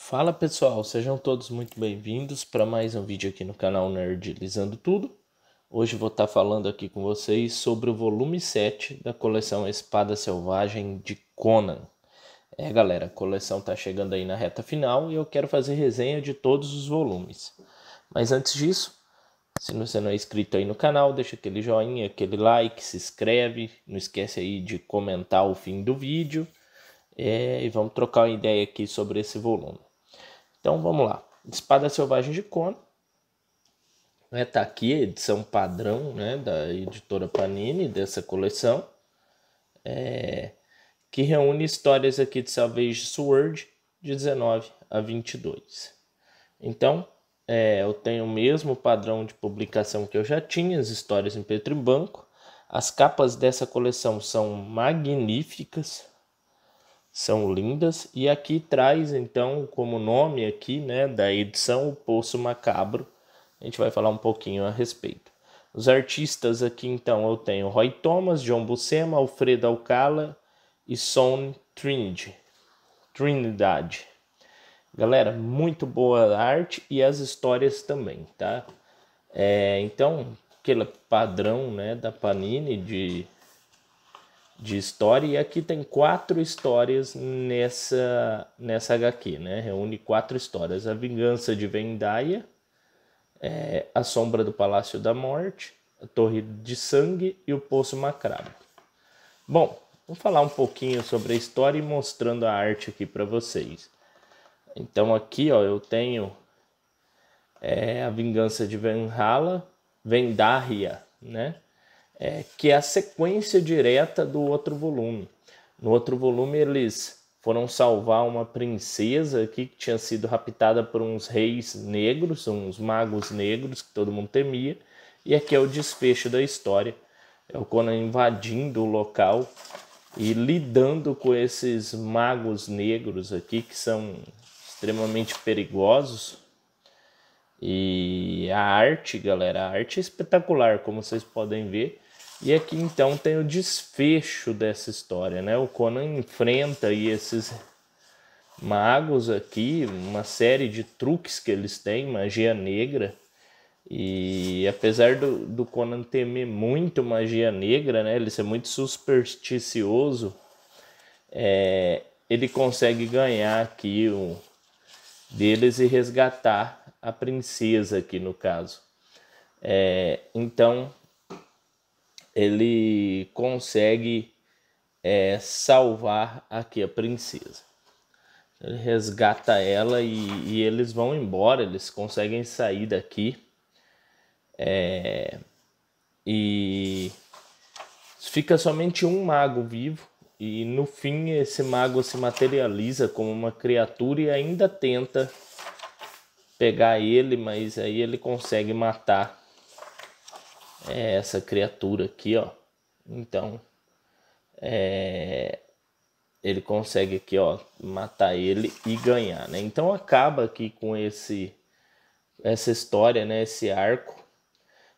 Fala pessoal, sejam todos muito bem-vindos para mais um vídeo aqui no canal Nerdizando Tudo. Hoje vou estar falando aqui com vocês sobre o volume 7 da coleção Espada Selvagem de Conan. Galera, a coleção está chegando aí na reta final e eu quero fazer resenha de todos os volumes. Mas antes disso, se você não é inscrito aí no canal, deixa aquele joinha, aquele like, se inscreve, não esquece aí de comentar o fim do vídeo e vamos trocar uma ideia aqui sobre esse volume. Então vamos lá, Espada Selvagem de Conan, tá aqui a edição padrão, da editora Panini dessa coleção, que reúne histórias aqui de Savage Sword de 19 a 22. Então eu tenho o mesmo padrão de publicação que eu já tinha, as histórias em preto e branco. As capas dessa coleção são magníficas, são lindas, e aqui traz então como nome aqui, da edição, o Poço Macabro. A gente vai falar um pouquinho a respeito. Os artistas aqui então eu tenho Roy Thomas, John Buscema, Alfredo Alcala e Son Trinidad. Galera, muito boa arte e as histórias também, tá? Então, aquele padrão, da Panini de história, e aqui tem 4 histórias nessa HQ, reúne 4 histórias: A Vingança de Vendaia, A Sombra do Palácio da Morte, A Torre de Sangue e O Poço Macabro. Bom, vou falar um pouquinho sobre a história e mostrando a arte aqui para vocês. Então aqui eu tenho A Vingança de Vendaia, que é a sequência direta do outro volume. No outro volume eles foram salvar uma princesa aqui que tinha sido raptada por uns reis negros, uns magos negros que todo mundo temia. E aqui é o desfecho da história. É o Conan invadindo o local e lidando com esses magos negros aqui que são extremamente perigosos. E a arte, galera, a arte é espetacular, como vocês podem ver. E aqui então tem o desfecho dessa história, O Conan enfrenta aí esses magos aqui, uma série de truques que eles têm, magia negra. E apesar do Conan temer muito magia negra, ele ser muito supersticioso, ele consegue ganhar aqui deles e resgatar a princesa aqui no caso. Então ele consegue salvar aqui a princesa. Ele resgata ela e eles vão embora, eles conseguem sair daqui. E fica somente um mago vivo, e no fim esse mago se materializa como uma criatura e ainda tenta pegar ele, mas aí ele consegue matar essa criatura aqui, Então ele consegue aqui, matar ele e ganhar, Então acaba aqui com essa história, esse arco,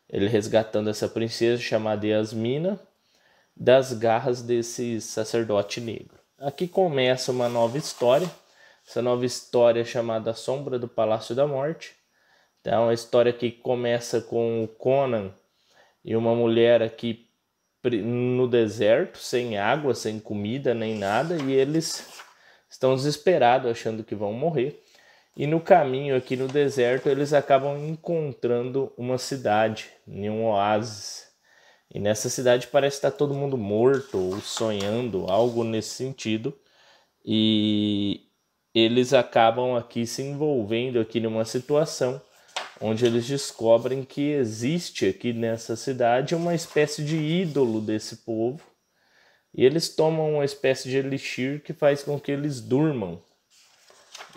ele resgatando essa princesa chamada Yasmina das garras desse sacerdote negro. Aqui começa uma nova história. Essa nova história é chamada A Sombra do Palácio da Morte. Então, é uma história que começa com o Conan e uma mulher aqui no deserto, sem água, sem comida, nem nada, e eles estão desesperados, achando que vão morrer. E no caminho aqui no deserto, eles acabam encontrando uma cidade, em um oásis. E nessa cidade parece estar todo mundo morto ou sonhando, algo nesse sentido. E eles acabam aqui se envolvendo aqui numa situação onde eles descobrem que existe aqui nessa cidade uma espécie de ídolo desse povo. E eles tomam uma espécie de elixir que faz com que eles durmam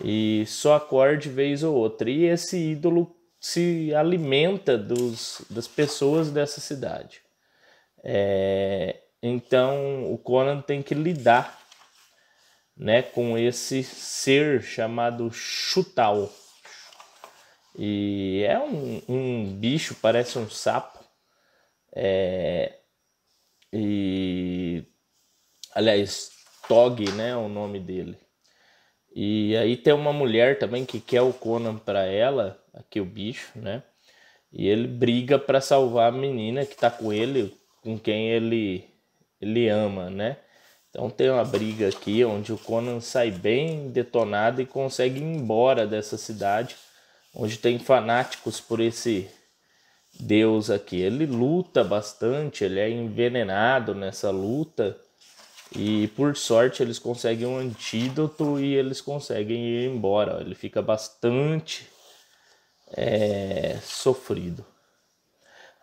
e só acorde vez ou outra. E esse ídolo se alimenta das pessoas dessa cidade. Então o Conan tem que lidar com esse ser chamado Chutal. E é um bicho, parece um sapo. Aliás, Tog, é o nome dele. E aí tem uma mulher também que quer o Conan para ela, aqui o bicho, né? E ele briga para salvar a menina que tá com ele, com quem ele ama, né? Então tem uma briga aqui onde o Conan sai bem detonado e consegue ir embora dessa cidade, onde tem fanáticos por esse deus aqui. Ele luta bastante, ele é envenenado nessa luta e por sorte eles conseguem um antídoto e eles conseguem ir embora. Ele fica bastante sofrido.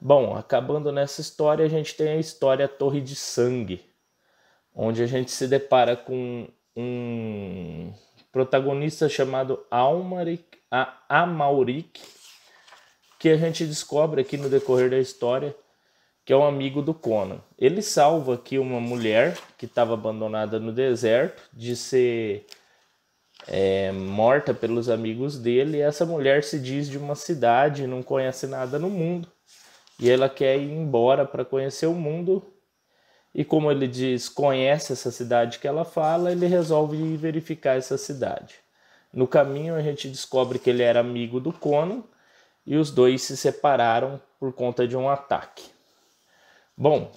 Bom, acabando nessa história, a gente tem a história Torre de Sangue, onde a gente se depara com um protagonista chamado Amalric, que a gente descobre aqui no decorrer da história que é um amigo do Conan. Ele salva aqui uma mulher que estava abandonada no deserto de ser morta pelos amigos dele, e essa mulher se diz de uma cidade, não conhece nada no mundo, e ela quer ir embora para conhecer o mundo. E como ele diz, conhece essa cidade que ela fala, ele resolve ir verificar essa cidade. No caminho a gente descobre que ele era amigo do Conan e os dois se separaram por conta de um ataque. Bom,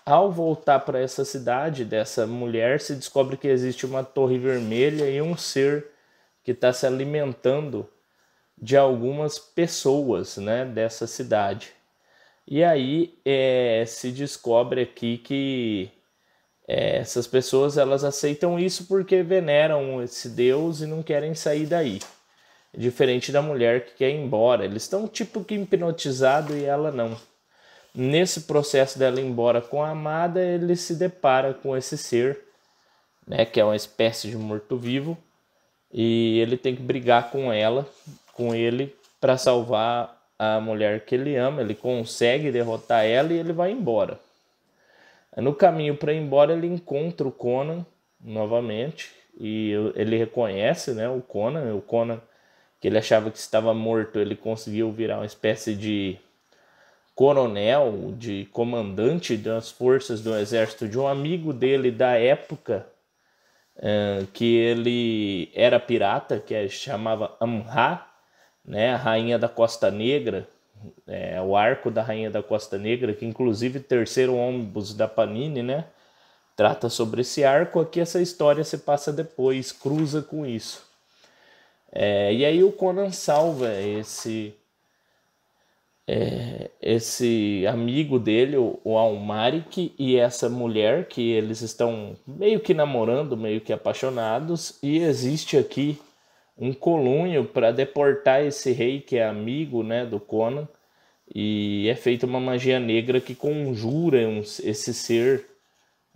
ao voltar para essa cidade dessa mulher, se descobre que existe uma torre vermelha e um ser que está se alimentando de algumas pessoas, né, dessa cidade. E aí se descobre aqui que essas pessoas elas aceitam isso porque veneram esse Deus e não querem sair daí. Diferente da mulher que quer ir embora. Eles estão tipo que hipnotizados e ela não. Nesse processo dela ir embora com a amada, ele se depara com esse ser, né, que é uma espécie de morto-vivo, e ele tem que brigar com ele, para salvar a mulher que ele ama. Ele consegue derrotar ela e ele vai embora. No caminho para ir embora, ele encontra o Conan novamente, e ele reconhece, né, o Conan que ele achava que estava morto, ele conseguiu virar uma espécie de coronel, de comandante das forças do exército de um amigo dele da época, que ele era pirata, que chamava Amha, né, a rainha da Costa Negra, o arco da rainha da Costa Negra, que inclusive o terceiro ônibus da Panini, né, trata sobre esse arco. Aqui essa história se passa depois, cruza com isso. E aí o Conan salva esse amigo dele, o Almaric, e essa mulher, que eles estão meio que namorando, meio que apaixonados, e existe aqui um colunho para deportar esse rei que é amigo, né, do Conan, e é feita uma magia negra que conjura esse ser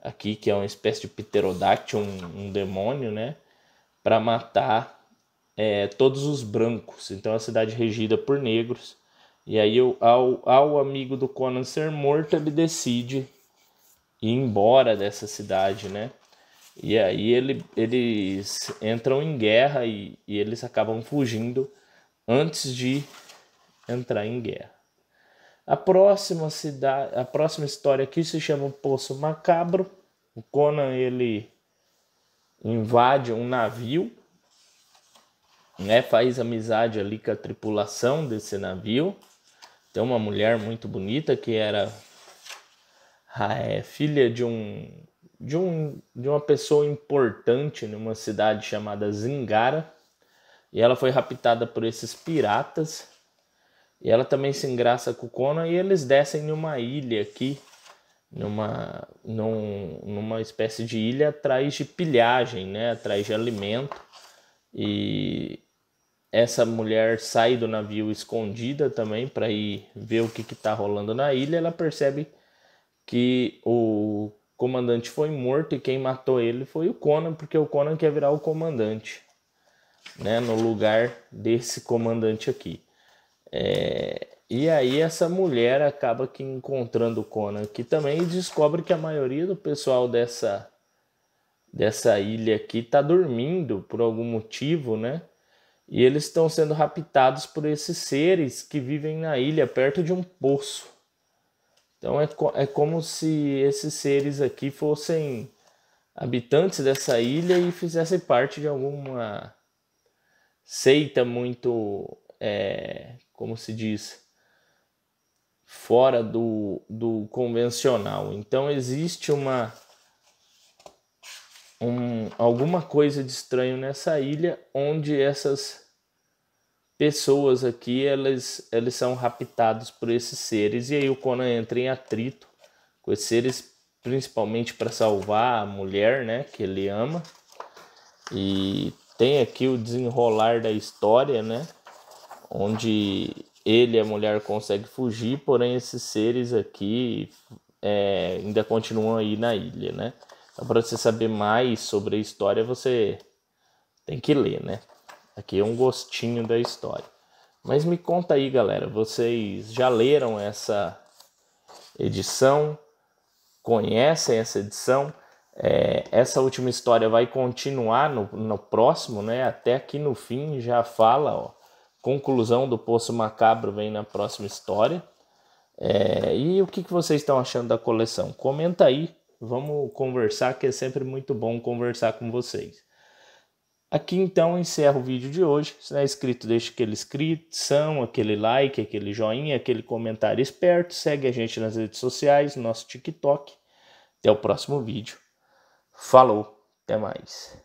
aqui, que é uma espécie de pterodáctilo, um demônio, né, para matar todos os brancos. Então é uma cidade regida por negros. E aí, ao amigo do Conan ser morto, ele decide ir embora dessa cidade, né? E aí eles entram em guerra e eles acabam fugindo antes de entrar em guerra. A próxima história aqui se chama o Poço Macabro. O Conan, ele invade um navio, né? Faz amizade ali com a tripulação desse navio. Tem uma mulher muito bonita que era filha de uma pessoa importante numa cidade chamada Zingara, e ela foi raptada por esses piratas, e ela também se engraça com o Conan, e eles descem numa ilha aqui, numa espécie de ilha atrás de pilhagem, né, atrás de alimento, e essa mulher sai do navio escondida também para ir ver o que está rolando na ilha. Ela percebe que o comandante foi morto e quem matou ele foi o Conan, porque o Conan quer virar o comandante, né, no lugar desse comandante aqui. E aí essa mulher acaba que encontrando o Conan aqui também e descobre que a maioria do pessoal dessa ilha aqui está dormindo por algum motivo, né? E eles estão sendo raptados por esses seres que vivem na ilha, perto de um poço. Então é como se esses seres aqui fossem habitantes dessa ilha e fizessem parte de alguma seita muito, como se diz, fora do convencional. Então existe alguma coisa de estranho nessa ilha, onde essas pessoas aqui, eles são raptados por esses seres, e aí o Conan entra em atrito com esses seres, principalmente para salvar a mulher, né, que ele ama. E tem aqui o desenrolar da história, né, onde ele e a mulher conseguem fugir, porém esses seres aqui ainda continuam aí na ilha, né. Então, para você saber mais sobre a história, você tem que ler, né. Aqui é um gostinho da história. Mas me conta aí, galera, vocês já leram essa edição? Conhecem essa edição? Essa última história vai continuar no próximo, né? Até aqui no fim já fala, ó, conclusão do Poço Macabro vem na próxima história. E o que vocês estão achando da coleção? Comenta aí, vamos conversar, que é sempre muito bom conversar com vocês. Aqui então encerro o vídeo de hoje. Se não é inscrito, deixa aquele inscrição, aquele like, aquele joinha, aquele comentário esperto. Segue a gente nas redes sociais, no nosso TikTok. Até o próximo vídeo. Falou, até mais.